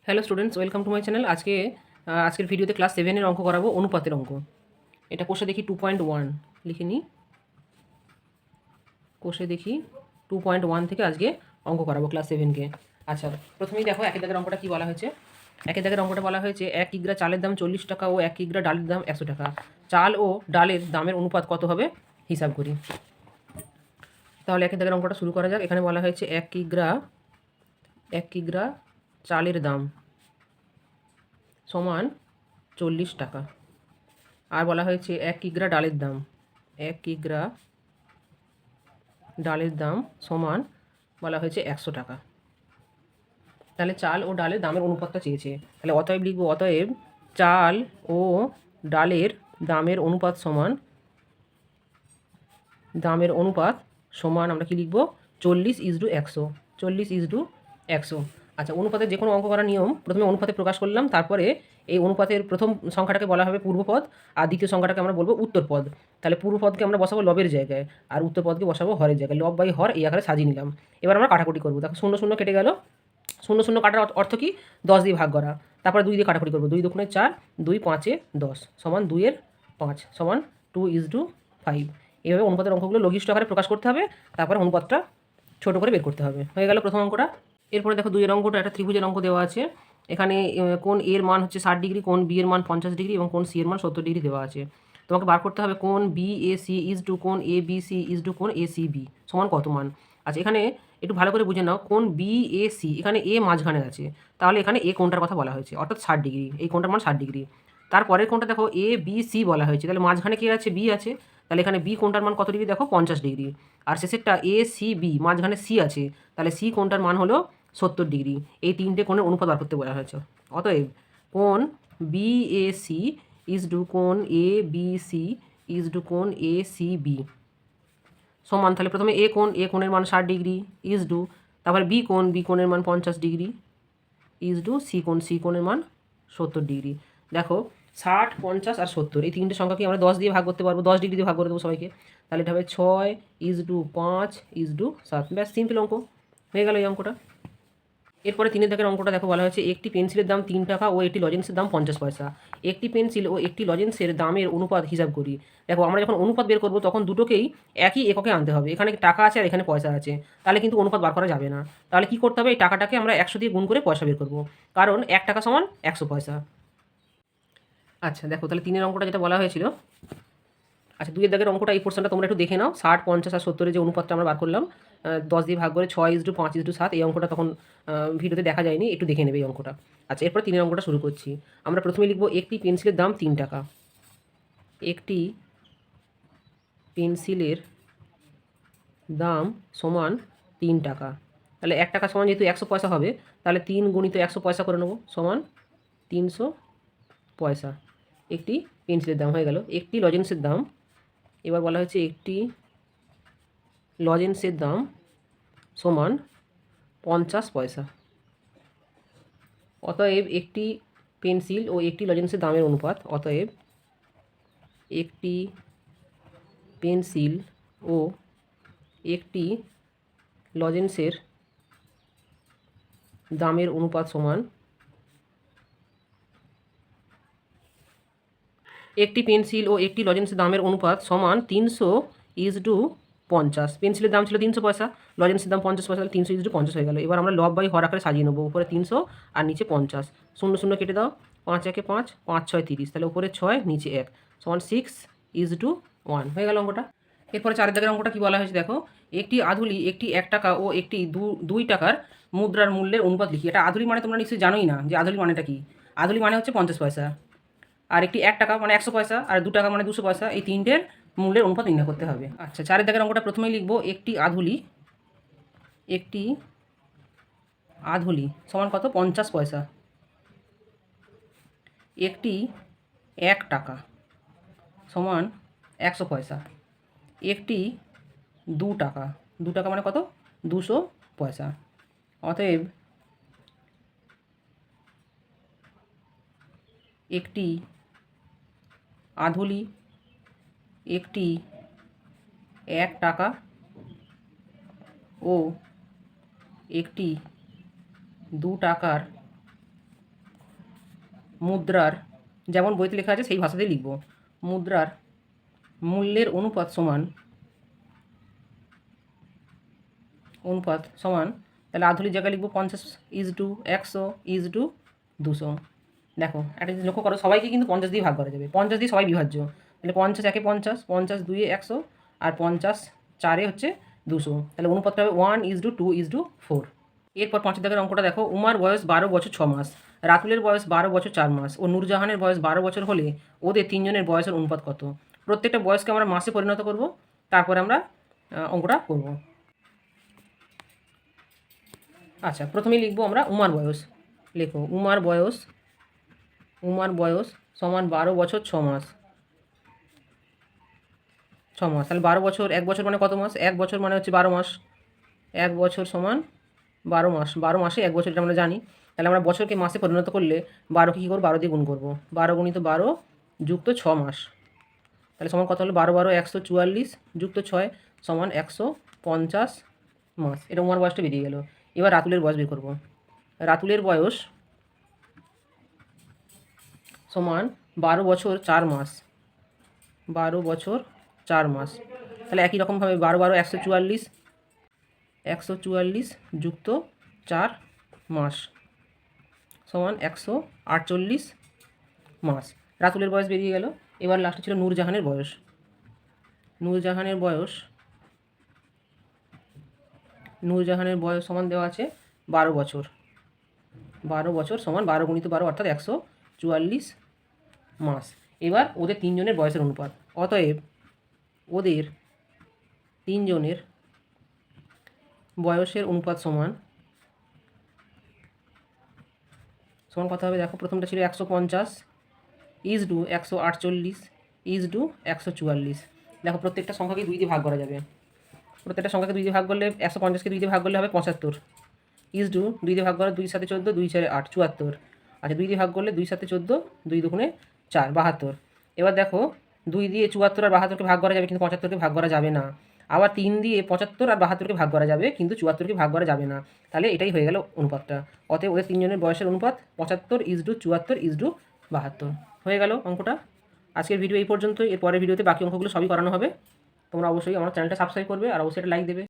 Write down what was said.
Hello students, welcome to my channel. আজকের ভিডিওতে class 7-এর অঙ্ক করাবো, অনুপাতের অঙ্ক। এটা কোষে দেখি 2.1 লিখে নিই। কোষে দেখি 2.1 থেকে আজকে অঙ্ক করাবো ক্লাস 7কে। আচ্ছা, প্রথমেই দেখো একের দাগের অঙ্কটা কী বলা হয়েছে। একের দাগের অঙ্কটা বলা হয়েছে 1 কিগ্রা চালের দাম 40 টাকা ও 1 কিগ্রা ডালের দাম 100 টাকা। চাল ও ডালের দামের অনুপাত কত হবে হিসাব করি। তাহলে একের দাগের অঙ্কটা শুরু করা যাক। এখানে বলা হয়েছে 1 কিগ্রা চালের দাম সমান 40 টাকা। আর বলা হয়েছে 1 কিগ্রা ডালের দাম, 1 কিগ্রা ডালের দাম সমান বলা হয়েছে 100 টাকা। তাহলে চাল ও ডালের দামের অনুপাতটা চেয়েছে। তাহলে অতএব লিখব, অতএব চাল ও ডালের দামের অনুপাত সমান আমরা কি লিখব, 40:100, 40:100। আচ্ছা, অনুপাতের যে কোনো অঙ্ক করার নিয়ম, প্রথমে অনুপাতে প্রকাশ করলাম, তারপরে এই অনুপাতের প্রথম সংখ্যাটাকে বলা হবে পূর্বপদ, আর দ্বিতীয় সংখ্যাটাকে আমরা বলবো উত্তরপদ। তাহলে পূর্বপদকে আমরা বসাবো লবের জায়গায়, আর উত্তরপদকে বসাবো হরের জায়গায়। লব বাই হর এই আকারে সাজিয়ে নিলাম। এবার আমরা কাটাকুটি করবো। দেখো 0 0 কেটে গেল। 0 0 কাটার অর্থ কি, 10 দিয়ে ভাগ করা। তারপরে 2 দিয়ে কাটাকুটি করবো। 2 দুগুণে 4, 2 5-এ 10 সমান 2-এর 5 সমান 2:5। এইভাবে অনুপাতের অঙ্কগুলো লঘিষ্ঠ আকারে প্রকাশ করতে হবে, তারপরে অনুপাতটা ছোট করে বের করতে হবে। হয়ে গেল প্রথম অঙ্কটা। এরপরে দেখো 2-এর অঙ্কটা, একটা ত্রিভুজের অঙ্ক দেওয়া আছে। এখানে কোণ এর মান হচ্ছে 60 ডিগ্রি, কোণ বি এর মান 50 ডিগ্রি এবং কোণ সি এর মান 70 ডিগ্রি দেওয়া আছে। তোমাকে বার করতে হবে কোণ B A C is to কোণ A B C is to কোণ এ সি বি সমান কত মান। আচ্ছা, এখানে একটু ভালো করে বুঝে নাও, কোণ বি এ সি, এখানে এ মাঝখানে আছে, তাহলে এখানে এ কোণটার কথা বলা হয়েছে, অর্থাৎ 60 ডিগ্রি। এই কোণটার মান 60 ডিগ্রি। তারপরের কোণটা দেখো এ বি সি বলা হয়েছে, তাহলে মাঝখানে কে আছে, বি আছে, তাহলে এখানে বি কোণটার মান কত ডিগ্রি দেখো, 50 ডিগ্রি। আর শেষেরটা এ সি বি, মাঝখানে সি আছে, তাহলে সি কোণটার মান হলো 70 ডিগ্রি। এই তিনটে কোণের অনুপাত বার করতে বলা হয়েছে। অতএব কোণ B A C is to কোণ A B C is to কোণ এ সি বি সমান, তাহলে প্রথমে এ কোণের মান 60 ডিগ্রি ইজ টু, তারপরে বি কোণের মান 50 ডিগ্রি ইজ টু সি কোণের মান 70 ডিগ্রি। দেখো 60, 50 আর 70 এই তিনটে সংখ্যাকে আমরা 10 দিয়ে ভাগ করতে পারবো, 10 ডিগ্রি দিয়ে ভাগ করে দেবো সবাইকে। তাহলে এটা হবে 6:5:7। ব্যাস, সিম্পল অঙ্ক হয়ে গেল এই অঙ্কটা। এরপরে 3-এর দাগের অঙ্কটা দেখো, বলা হয়েছে একটি পেন্সিলের দাম 3 টাকা ও একটি লজেন্সের দাম 50 পয়সা। একটি পেন্সিল ও একটি লজেন্সের দামের অনুপাত হিসাব করি। দেখো, আমরা যখন অনুপাত বের করবো তখন দুটোকেই একই এককে আনতে হবে। এখানে টাকা আছে আর এখানে পয়সা আছে, তাহলে কিন্তু অনুপাত বার করা যাবে না। তাহলে কি করতে হবে, এই টাকাটাকে আমরা 100 দিয়ে গুণ করে পয়সা বের করবো, কারণ 1 টাকা সমান 100 পয়সা। আচ্ছা দেখো, তাহলে 3-এর অঙ্কটা যেটা বলা হয়েছিল। আচ্ছা, 2-এর দাগের অঙ্কটা, এই পোর্শনটা তোমরা একটু দেখে নাও। 60, 50 আর 70-এর যে অনুপাতটা আমরা বার করলাম, 10 দিয়ে ভাগ করে 6:5:7, এই অঙ্কটা তখন ভিডিওতে দেখা যায়নি, একটু দেখে নেবে এই অঙ্কটা। আচ্ছা, এরপর 3-এর অঙ্কটা শুরু করছি। আমরা প্রথমে লিখব একটি পেন্সিলের দাম 3 টাকা। একটি পেন্সিলের দাম সমান 3 টাকা। তাহলে 1 টাকা সমান যেহেতু 100 পয়সা হবে, তাহলে 3 গুণিত 100 পয়সা করে নেবো, সমান 300 পয়সা। একটি পেন্সিলের দাম হয়ে গেল। একটি লজেন্সের দাম, এবার বলা হচ্ছে একটি লজেন্সের দাম সমান 50 পয়সা। অতএব একটি পেন্সিল ও একটি লজেন্সের দামের অনুপাত, অতএব একটি পেন্সিল ও একটি লজেন্সের দামের অনুপাত সমান, একটি পেন্সিল ও একটি লজেন্সের দামের অনুপাত সমান 300:50। পেন্সিলের দাম ছিল 300 পয়সা, লজেন্সের দাম 50 পয়সা, 300:50 হয়ে গেল। এবার আমরা লব বাই হর আকারে সাজিয়ে নেবো, উপরে 300 আর নিচে 50। 0 0 কেটে দাও, 5 1 5, 5 6 30, তাহলে উপরে 6 নিচে 1 সমান 6:1 হয়ে গেল অঙ্কটা। এরপরে 4-এর দাগের অঙ্কটা কী বলা হয়েছে দেখো, একটি আধুলি একটি 1 টাকা ও একটি 2 টাকার মুদ্রার মূল্যের অনুপাত লিখি। এটা আধুলি মানে তোমরা নিশ্চয়ই জানোই না যে আধুলি মানেটা কি। আধুলি মানে হচ্ছে 50 পয়সা, আর একটি 1 টাকা মানে 100 পয়সা, আর 2 টাকা মানে 200 পয়সা, এই তিনটের মূল্যের অনুপাত নির্ণয় করতে হবে। আচ্ছা, 4-এর দাগের অঙ্কটা প্রথমেই লিখব একটি আধুলি সমান কত, 50 পয়সা। একটি 1 টাকা সমান 100 পয়সা। একটি 2 টাকা, 2 টাকা মানে কত, 200 পয়সা। অতএব একটি আধুলি একটি 1 টাকা ও একটি 2 টাকার মুদ্রার, যেমন বইতে লেখা আছে সেই ভাষাতেই লিখব, মুদ্রার মূল্যের অনুপাত সমান, তাহলে আধুলির জায়গায় লিখবো 50:100:200। দেখো একটা জিনিস লক্ষ্য করো, সবাইকে কিন্তু 50 দিয়ে ভাগ করা যাবে, 50 দিয়ে সবাই বিভাজ্য, তাহলে 50 একে 50, 50 দুইয়ে 100, আর 50 চারে হচ্ছে 200, তাহলে অনুপাতটা হবে 1:2:4। এরপর 5 দাগের অঙ্কটা দেখো, উমার বয়স 12 বছর 6 মাস, রাতুলের বয়স 12 বছর 4 মাস ও নূরজাহানের বয়স 12 বছর হলে ওদের তিনজনের বয়সের অনুপাত কত? প্রত্যেকটা বয়সকে আমরা মাসে পরিণত করব, তারপরে আমরা অঙ্কটা করব। আচ্ছা, প্রথমেই লিখবো আমরা উমার বয়স। লেখো উমার বয়স সমান 12 বছর 6 মাস। তাহলে 12 বছর, 1 বছর মানে কত মাস? 1 বছর মানে হচ্ছে 12 মাস। 1 বছর সমান 12 মাস, 12 মাসে 1 বছর, এটা আমরা জানি। তাহলে আমরা বছরকে মাসে পরিণত করলে 12কে কী করবো? 12 দিয়ে গুণ করবো। 12 গুণিত 12 যুক্ত 6 মাস, তাহলে সমান কত হলো? 12 12 144 যুক্ত 6 সমান 150 মাস। এটা উমার বয়সটা বেরিয়ে গেল। এবার রাতুলের বয়স বের করবো। রাতুলের বয়স সমান 12 বছর 4 মাস। 12 বছর 4 মাস, তাহলে একই রকমভাবে 12 12 144 যুক্ত 4 মাস সমান 148 মাস। রাতুলের বয়স বেরিয়ে গেল। এবার লাস্টে ছিল নূরজাহানের বয়স। নূরজাহানের বয়স সমান দেওয়া আছে 12 বছর। 12 বছর সমান 12 গুণিত 12 অর্থাৎ 144 মাস। এবার ওদের তিনজনের বয়সের অনুপাত, অতএব ওদের তিনজনের বয়সের অনুপাত সমান কত হবে? দেখো প্রথমটা ছিল 150:148:144। দেখো প্রত্যেকটা সংখ্যাকে 2 দিয়ে ভাগ করা যাবে। প্রত্যেকটা সংখ্যাকে 2 দিয়ে ভাগ করলে 150কে 2 দিয়ে ভাগ করলে হবে 75। 2 দিয়ে ভাগ করলে 2 7 14, 2 4 8 74। আচ্ছা 2 দিয়ে ভাগ করলে 2 7 14, 2 2 4 72। এবার দেখো 2 দিয়ে 74 আর 72কে ভাগ করা যাবে, কিন্তু 75কে ভাগ করা যাবে না। আবার 3 দিয়ে 75 আর 72কে ভাগ করা যাবে, কিন্তু 74কে ভাগ করা যাবে না। তাহলে এটাই হয়ে গেল অনুপাতটা। অতএব ওদের তিনজনের বয়সের অনুপাত 75:74:72 হয়ে গেল অঙ্কটা। আজকের ভিডিও এই পর্যন্তই। এর পরের ভিডিওতে বাকি অঙ্কগুলো সবই করানো হবে। তোমরা অবশ্যই আমার চ্যানেলটা সাবস্ক্রাইব করবে আর অবশ্যই একটা লাইক দেবে।